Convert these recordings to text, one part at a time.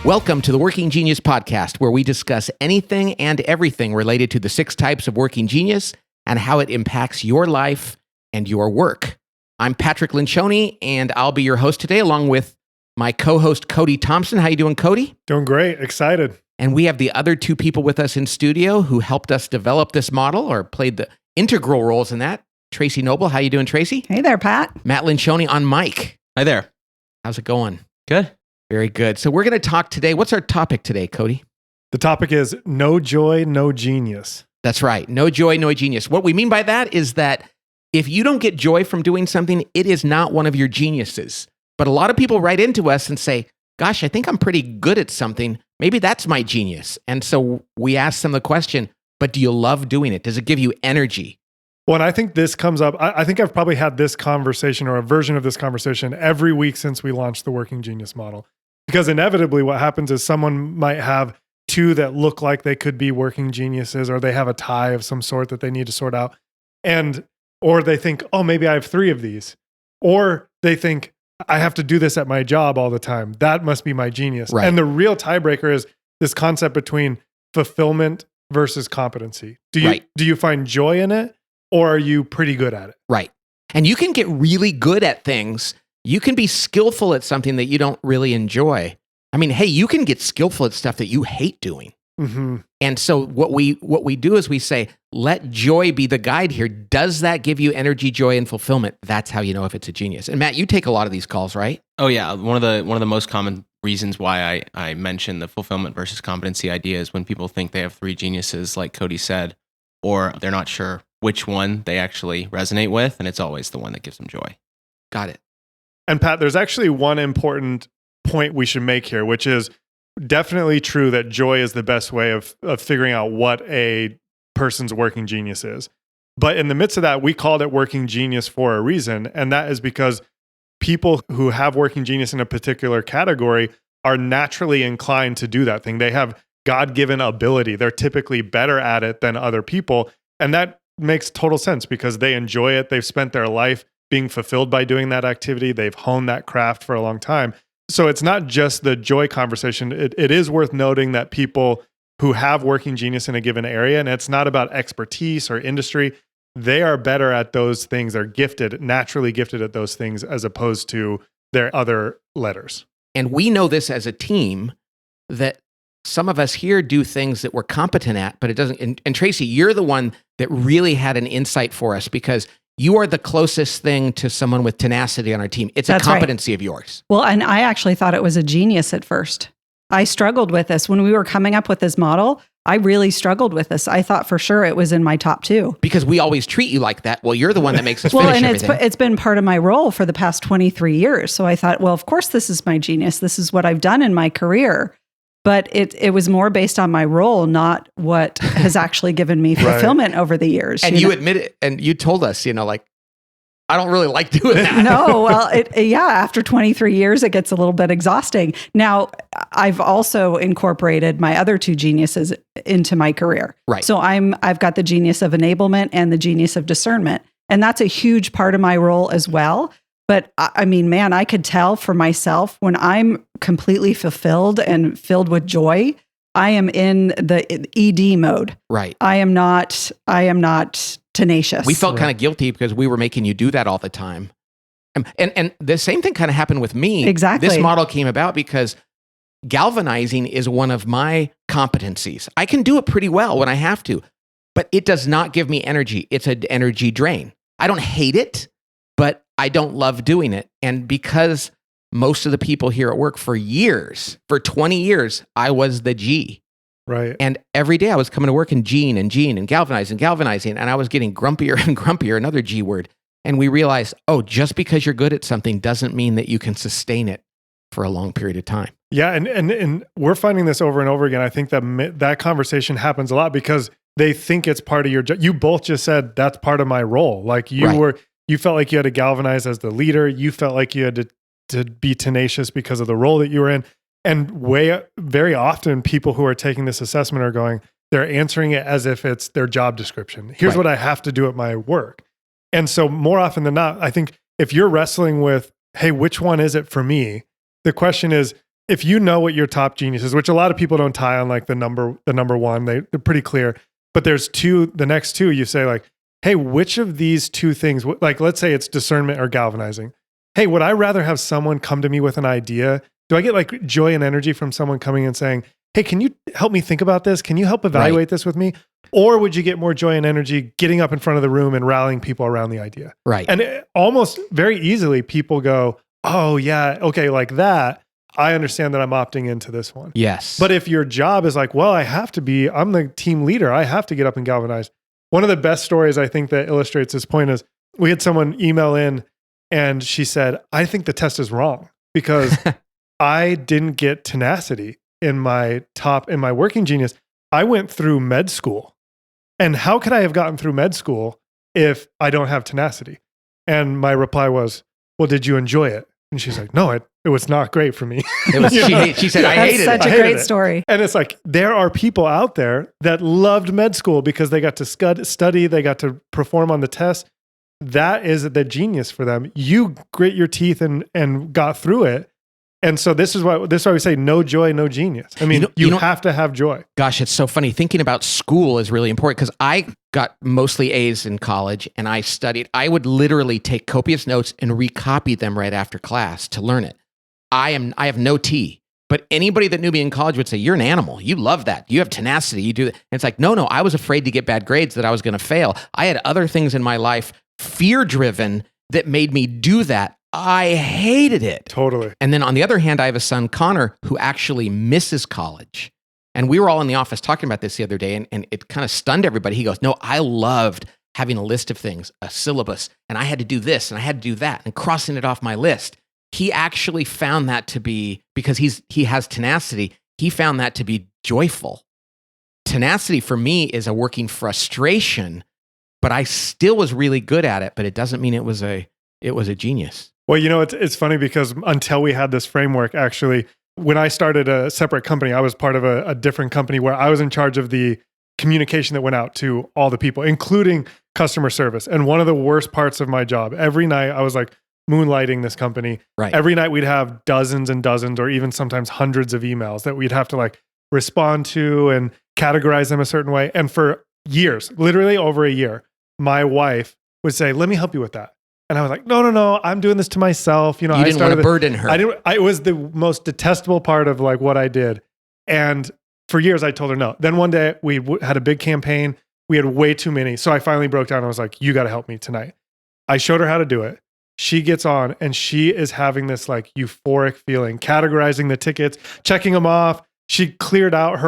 Welcome to the Working Genius Podcast, where we discuss anything and everything related to the 6 types of working genius and how it impacts your life and your work. I'm Patrick Lencioni, and I'll be your host today, along with my co-host, Cody Thompson. How you doing, Cody? Doing great. Excited. And we have the other 2 people with us in studio who helped us develop this model or played the integral roles in that. Tracy Noble. How you doing, Tracy? Hey there, Pat. Matt Lencioni on mic. Hi there. How's it going? Good. Very good. So we're going to talk today. What's our topic today, Cody? The topic is no joy, no genius. That's right. No joy, no genius. What we mean by that is that if you don't get joy from doing something, it is not one of your geniuses. But a lot of people write into us and say, gosh, I think I'm pretty good at something. Maybe that's my genius. And so we ask them the question, but do you love doing it? Does it give you energy? Well, and I think this comes up. I think I've probably had this conversation or a version of this conversation every week since we launched the Working Genius model. Because inevitably what happens is someone might have 2 that look like they could be working geniuses, or they have a tie of some sort that they need to sort out. Or they think, oh, maybe I have 3 of these. Or they think, I have to do this at my job all the time. That must be my genius. Right. And the real tiebreaker is this concept between fulfillment versus competency. Do you find joy in it, or are you pretty good at it? Right. And you can get really good at things. You can be skillful at something that you don't really enjoy. I mean, hey, you can get skillful at stuff that you hate doing. Mm-hmm. And so what we do is we say, let joy be the guide here. Does that give you energy, joy, and fulfillment? That's how you know if it's a genius. And Matt, you take a lot of these calls, right? Oh yeah, one of the most common reasons why I mention the fulfillment versus competency idea is when people think they have 3 geniuses, like Cody said, or they're not sure which one they actually resonate with, and it's always the one that gives them joy. Got it. And Pat, there's actually one important point we should make here, which is definitely true that joy is the best way of figuring out what a person's working genius is. But in the midst of that, we called it working genius for a reason. And that is because people who have working genius in a particular category are naturally inclined to do that thing. They have God-given ability. They're typically better at it than other people. And that makes total sense because they enjoy it. They've spent their life being fulfilled by doing that activity. They've honed that craft for a long time. So it's not just the joy conversation. It is worth noting that people who have working genius in a given area, and it's not about expertise or industry, they are better at those things. They're gifted, naturally gifted at those things as opposed to their other letters. And we know this as a team that some of us here do things that we're competent at, but it doesn't. And Tracy, you're the one that really had an insight for us because you are the closest thing to someone with tenacity on our team. It's That's a competency of yours. Well, and I actually thought it was a genius at first. I struggled with this. When we were coming up with this model, I really struggled with this. I thought for sure it was in my top 2. Because we always treat you like that. Well, you're the one that makes us Well, finish and everything. it's been part of my role for the past 23 years. So I thought, well, of course, this is my genius. This is what I've done in my career. But it was more based on my role, not what has actually given me fulfillment over the years. And you admit it, and you told us, like, I don't really like doing that. No, well, after 23 years, it gets a little bit exhausting. Now, I've also incorporated my other 2 geniuses into my career. Right. So I've got the genius of enablement and the genius of discernment. And that's a huge part of my role as well. But I mean, man, I could tell for myself when I'm completely fulfilled and filled with joy, I am in the ED mode. Right. I am not tenacious. We felt kind of guilty because we were making you do that all the time. And the same thing kind of happened with me. Exactly. This model came about because galvanizing is one of my competencies. I can do it pretty well when I have to, but it does not give me energy. It's an energy drain. I don't hate it, but I don't love doing it. And because most of the people here at work for 20 years, I was the G. Right. And every day I was coming to work and Gene and galvanizing. And I was getting grumpier and grumpier, another G word. And we realized, just because you're good at something doesn't mean that you can sustain it for a long period of time. Yeah. And we're finding this over and over again. I think that conversation happens a lot because they think it's part of your job. You both just said that's part of my role. Like you felt like you had to galvanize as the leader. You felt like you had to be tenacious because of the role that you were in. And very often people who are taking this assessment are going, they're answering it as if it's their job description. Here's what I have to do at my work. And so more often than not, I think if you're wrestling with, hey, which one is it for me? The question is, if you know what your top genius is, which a lot of people don't tie on like the number one, they're pretty clear. But there's the next two, you say like, hey, which of these two things, like let's say it's discernment or galvanizing. Hey, would I rather have someone come to me with an idea? Do I get like joy and energy from someone coming and saying, hey, can you help me think about this? Can you help evaluate this with me? Or would you get more joy and energy getting up in front of the room and rallying people around the idea? Right. And almost very easily people go, oh yeah, okay, like that. I understand that I'm opting into this one. Yes. But if your job is like, well, I'm the team leader. I have to get up and galvanize. One of the best stories I think that illustrates this point is we had someone email in and she said, I think the test is wrong because I didn't get tenacity in my working genius. I went through med school. And how could I have gotten through med school if I don't have tenacity? And my reply was, well, did you enjoy it? And she's like, no, it was not great for me. She said, I hated it. That's such a great story. And it's like, there are people out there that loved med school because they got to study, they got to perform on the test. That is the genius for them. You grit your teeth and got through it. And so this is why we say no joy, no genius. I mean, you have to have joy. Gosh, it's so funny. Thinking about school is really important because I got mostly A's in college and I studied. I would literally take copious notes and recopy them right after class to learn it. I have no T, but anybody that knew me in college would say, you're an animal. You love that. You have tenacity. You do that. And it's like, no, I was afraid to get bad grades, that I was going to fail. I had other things in my life, fear-driven, that made me do that. I hated it. Totally. And then on the other hand, I have a son, Connor, who actually misses college. And we were all in the office talking about this the other day, and it kind of stunned everybody. He goes, no, I loved having a list of things, a syllabus, and I had to do this, and I had to do that, and crossing it off my list. He actually found that to be, because he has tenacity, he found that to be joyful. Tenacity for me is a working frustration, but I still was really good at it, but it doesn't mean it was a genius. Well, it's funny because until we had this framework, actually, when I started a separate company, I was part of a different company where I was in charge of the communication that went out to all the people, including customer service. And one of the worst parts of my job, every night I was like moonlighting this company. Right. Every night we'd have dozens and dozens or even sometimes hundreds of emails that we'd have to like respond to and categorize them a certain way. And for years, literally over a year, my wife would say, let me help you with that. And I was like, no, I'm doing this to myself. You didn't want to burden her. It was the most detestable part of like what I did. And for years I told her no. Then one day we had a big campaign. We had way too many. So I finally broke down. I was like, you got to help me tonight. I showed her how to do it. She gets on and she is having this like euphoric feeling, categorizing the tickets, checking them off. She cleared out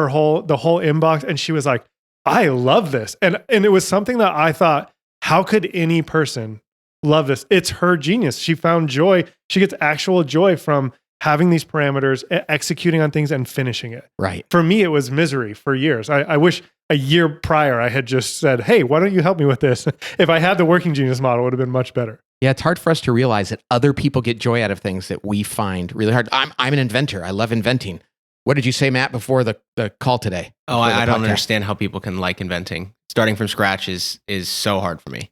the whole inbox and she was like, I love this. And it was something that I thought, how could any person love this? It's her genius. She found joy. She gets actual joy from having these parameters, executing on things and finishing it. Right. For me, it was misery for years. I wish a year prior I had just said, hey, why don't you help me with this? If I had the working genius model, it would have been much better. Yeah, it's hard for us to realize that other people get joy out of things that we find really hard. I'm an inventor. I love inventing. What did you say, Matt, before the call today? Oh, I don't understand how people can like inventing. Starting from scratch is so hard for me.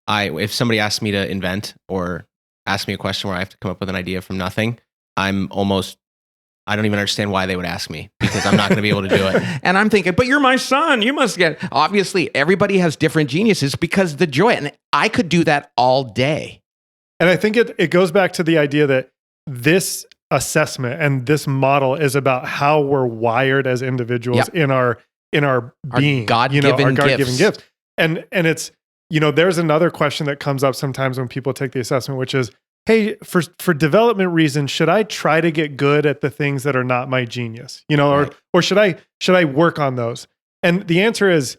If somebody asks me to invent or ask me a question where I have to come up with an idea from nothing, I don't even understand why they would ask me because I'm not going to be able to do it. And I'm thinking, but you're my son. You must get, obviously everybody has different geniuses because the joy, and I could do that all day. And I think it goes back to the idea that this assessment and this model is about how we're wired as individuals in our being, God-given gifts. And it's, there's another question that comes up sometimes when people take the assessment, which is, hey, for development reasons, should I try to get good at the things that are not my genius? Or should I work on those? And the answer is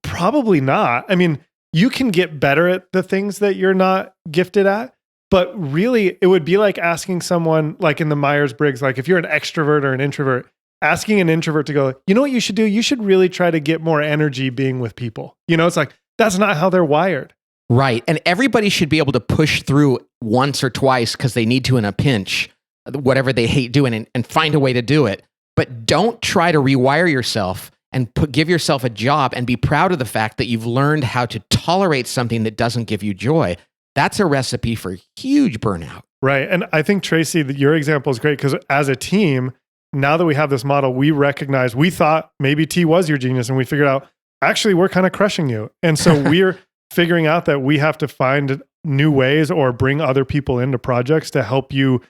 probably not. I mean, you can get better at the things that you're not gifted at, but really it would be like asking someone like in the Myers-Briggs, like if you're an extrovert or an introvert, asking an introvert to go, you know what you should do? You should really try to get more energy being with people. It's like, that's not how they're wired. Right. And everybody should be able to push through once or twice because they need to in a pinch, whatever they hate doing, and find a way to do it. But don't try to rewire yourself and give yourself a job and be proud of the fact that you've learned how to tolerate something that doesn't give you joy. That's a recipe for huge burnout. Right. And I think, Tracy, that your example is great because as a team, now that we have this model, we recognize, we thought maybe T was your genius and we figured out, actually, we're kind of crushing you. And so we're figuring out that we have to find new ways or bring other people into projects to help you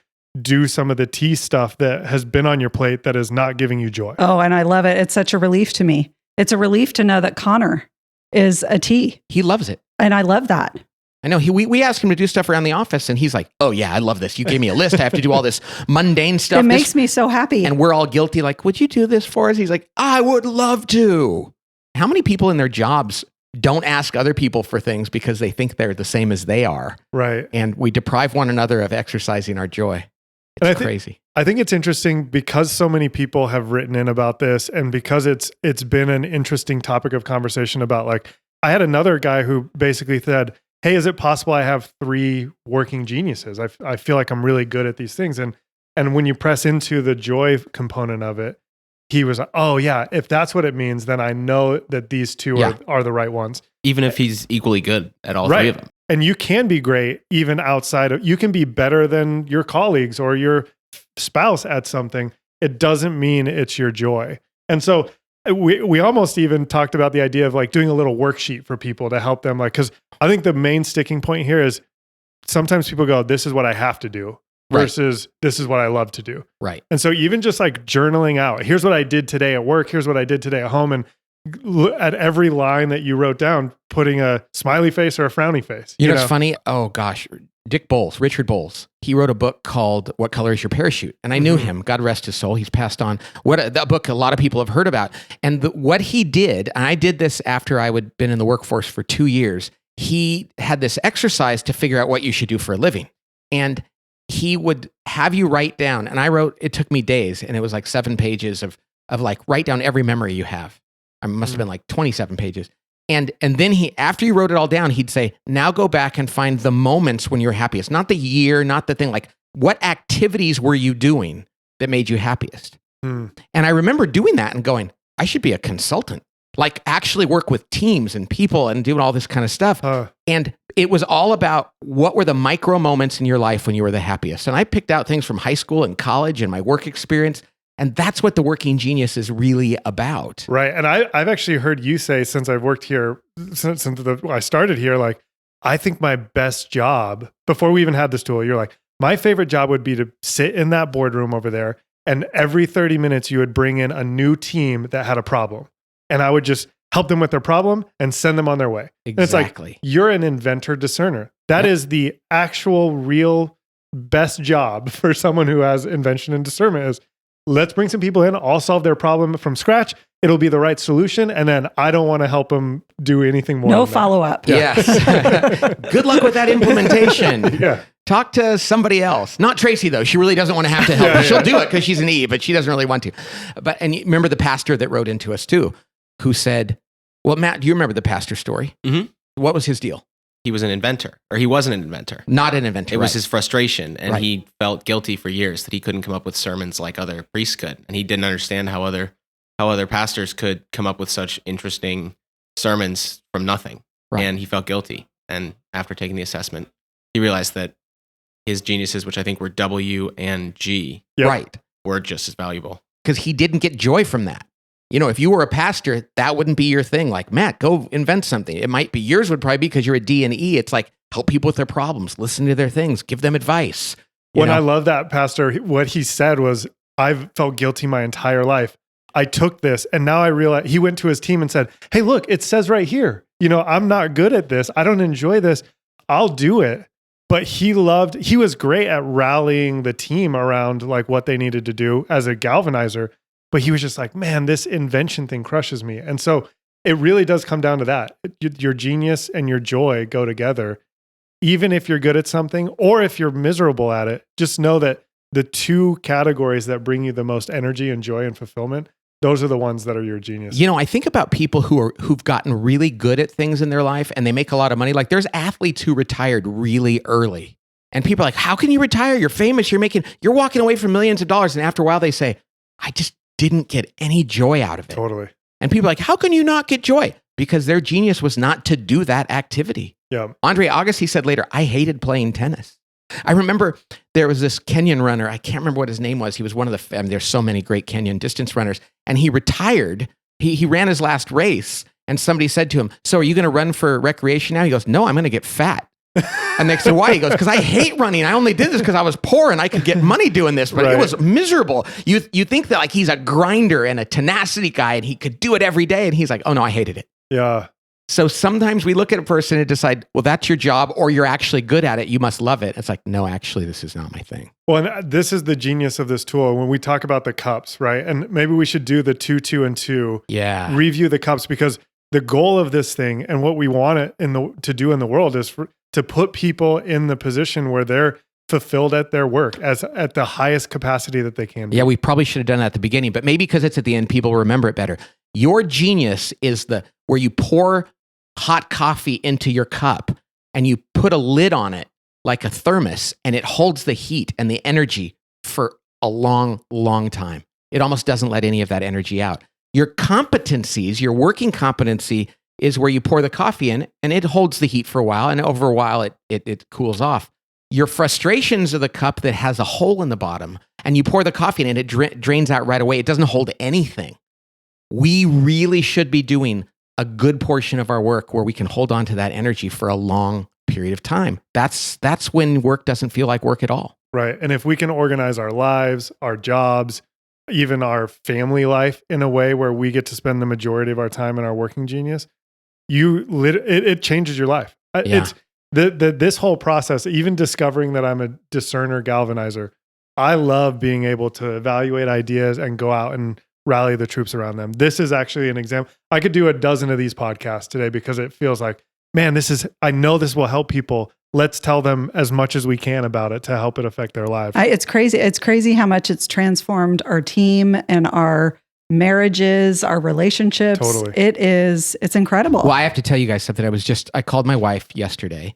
do some of the T stuff that has been on your plate that is not giving you joy. Oh, and I love it. It's such a relief to me. It's a relief to know that Connor is a T. He loves it. And I love that. I know we asked him to do stuff around the office and he's like, oh yeah, I love this. You gave me a list. I have to do all this mundane stuff. It makes me so happy. And we're all guilty. Like, would you do this for us? He's like, I would love to. How many people in their jobs don't ask other people for things because they think they're the same as they are? Right. And we deprive one another of exercising our joy. It's crazy. I think it's interesting because so many people have written in about this and because it's been an interesting topic of conversation about, like, I had another guy who basically said, hey, is it possible I have 3 working geniuses? I feel like I'm really good at these things. And when you press into the joy component of it, he was like, oh yeah, if that's what it means, then I know that these 2 are the right ones. Even if he's equally good at all 3 of them. And you can be great even outside of, you can be better than your colleagues or your spouse at something. It doesn't mean it's your joy. And so we almost even talked about the idea of like doing a little worksheet for people to help them. Like, because I think the main sticking point here is sometimes people go, this is what I have to do versus this is what I love to do. Right. And so even just like journaling out, here's what I did today at work. Here's what I did today at home. And at every line that you wrote down, putting a smiley face or a frowny face. You know what's funny? Oh gosh, Richard Bowles, he wrote a book called What Color is Your Parachute? And I knew him, God rest his soul. He's passed on. That book a lot of people have heard about. And what he did, and I did this after I had been in the workforce for 2 years, he had this exercise to figure out what you should do for a living. And he would have you write down, and it took me days, and it was like 7 pages of like, write down every memory you have. I must have been like 27 pages. And then after you wrote it all down, he'd say, now go back and find the moments when you're happiest. Not the year, not the thing. Like, what activities were you doing that made you happiest? And I remember doing that and going, I should be a consultant. Like, actually work with teams and people and doing all this kind of stuff. And it was all about what were the micro moments in your life when you were the happiest. And I picked out things from high school and college and my work experience. And that's what the working genius is really about. Right. And I've actually heard you say, since I've worked here, since I started here, like, I think my best job, before we even had this tool, you're like, my favorite job would be to sit in that boardroom over there. And every 30 minutes, you would bring in a new team that had a problem. And I would just help them with their problem and send them on their way. Exactly. And it's like, you're an inventor discerner. That is the actual real best job for someone who has invention and discernment is, let's bring some people in. I'll solve their problem from scratch. It'll be the right solution. And then I don't want to help them do anything more. No follow-up. Yes. Good luck with that implementation. Yeah. Talk to somebody else. Not Tracy, though. She really doesn't want to have to help. She'll do it because she's an E, but she doesn't really want to. And you remember the pastor that wrote into us too, who said, well, Matt, do you remember the pastor story? Mm-hmm. What was his deal? He was an inventor, or he wasn't an inventor. Not an inventor. It was his frustration, and he felt guilty for years that he couldn't come up with sermons like other priests could, and he didn't understand how other pastors could come up with such interesting sermons from nothing. Right. And he felt guilty. And after taking the assessment, he realized that his geniuses, which I think were W and G, were just as valuable. Because he didn't get joy from that. You know, if you were a pastor, that wouldn't be your thing. Like, Matt, go invent something. It might be yours would probably be because you're a D and E. It's like, help people with their problems, listen to their things, give them advice. I love that, Pastor, what he said was, I've felt guilty my entire life. I took this and now I realize, he went to his team and said, hey, look, it says right here, I'm not good at this. I don't enjoy this. I'll do it. But he was great at rallying the team around like what they needed to do as a galvanizer. But he was just like, man, this invention thing crushes me. And so it really does come down to that. Your genius and your joy go together. Even if you're good at something or if you're miserable at it, just know that the 2 categories that bring you the most energy and joy and fulfillment, those are the ones that are your genius. I think about people who've gotten really good at things in their life and they make a lot of money. Like, there's athletes who retired really early. And people are like, how can you retire? You're famous. You're walking away from millions of dollars. And after a while they say, I just didn't get any joy out of it. Totally. And people are like, how can you not get joy? Because their genius was not to do that activity. Yeah. Andre Agassi said later, I hated playing tennis. I remember there was this Kenyan runner. I can't remember what his name was. He was one of the, there's so many great Kenyan distance runners, and he retired. He ran his last race, and somebody said to him, "So are you going to run for recreation now?" He goes, "No, I'm going to get fat." And they said, "Why?" He goes, "Because I hate running. I only did this because I was poor and I could get money doing this, but it was miserable." You think that like he's a grinder and a tenacity guy and he could do it every day, and he's like, "Oh no, I hated it." Yeah. So sometimes we look at a person and decide, well, that's your job, or you're actually good at it. You must love it. It's like, no, actually, this is not my thing. Well, and this is the genius of this tool. When we talk about the cups, right? And maybe we should do the 2, 2, and 2. Yeah. Review the cups, because the goal of this thing and what we want it to do in the world is to put people in the position where they're fulfilled at their work at the highest capacity that they can be. Yeah, we probably should have done that at the beginning, but maybe because it's at the end, people remember it better. Your genius is where you pour hot coffee into your cup and you put a lid on it like a thermos, and it holds the heat and the energy for a long, long time. It almost doesn't let any of that energy out. Your competencies, your working competency, is where you pour the coffee in and it holds the heat for a while, and over a while it cools off. Your frustrations are the cup that has a hole in the bottom, and you pour the coffee in and it drains out right away. It doesn't hold anything. We really should be doing a good portion of our work where we can hold on to that energy for a long period of time. That's when work doesn't feel like work at all. Right. And if we can organize our lives, our jobs, even our family life in a way where we get to spend the majority of our time in our working genius, it changes your life. Yeah. It's this whole process, even discovering that I'm a discerner galvanizer. I love being able to evaluate ideas and go out and rally the troops around them. This is actually an example. I could do a dozen of these podcasts today because it feels like, man, I know this will help people. Let's tell them as much as we can about it to help it affect their lives. It's crazy. It's crazy how much it's transformed our team and our marriages, our relationships. Totally. It's incredible. Well, I have to tell you guys something. I called my wife yesterday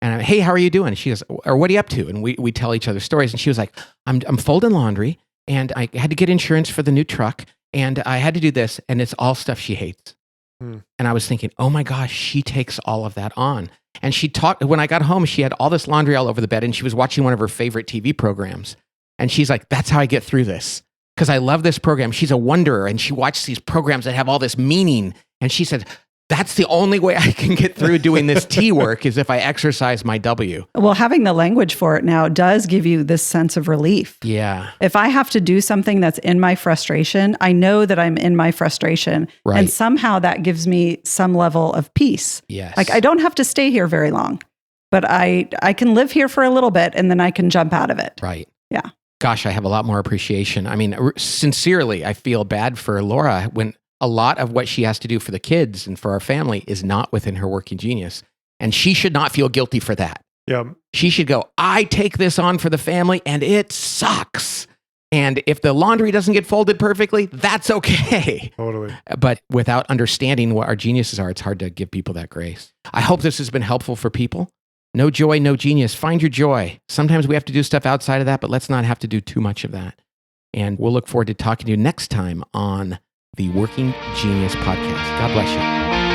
and hey, how are you doing? She goes, or what are you up to? And we tell each other stories. And she was like, I'm folding laundry, and I had to get insurance for the new truck, and I had to do this, and it's all stuff she hates. And I was thinking, oh my gosh, she takes all of that on. And when I got home, she had all this laundry all over the bed, and she was watching one of her favorite TV programs. And she's like, that's how I get through this, because I love this program. She's a wanderer, and she watches these programs that have all this meaning. And she said, that's the only way I can get through doing this T work is if I exercise my W. Well, having the language for it now does give you this sense of relief. Yeah. If I have to do something that's in my frustration, I know that I'm in my frustration. Right. And somehow that gives me some level of peace. Yes. Like I don't have to stay here very long, but I can live here for a little bit and then I can jump out of it. Right. Yeah. Gosh, I have a lot more appreciation. I mean, sincerely, I feel bad for Laura when a lot of what she has to do for the kids and for our family is not within her working genius. And she should not feel guilty for that. Yeah. She should go, I take this on for the family and it sucks. And if the laundry doesn't get folded perfectly, that's okay. Totally. But without understanding what our geniuses are, it's hard to give people that grace. I hope this has been helpful for people. No joy, no genius. Find your joy. Sometimes we have to do stuff outside of that, but let's not have to do too much of that. And we'll look forward to talking to you next time on the Working Genius Podcast. God bless you.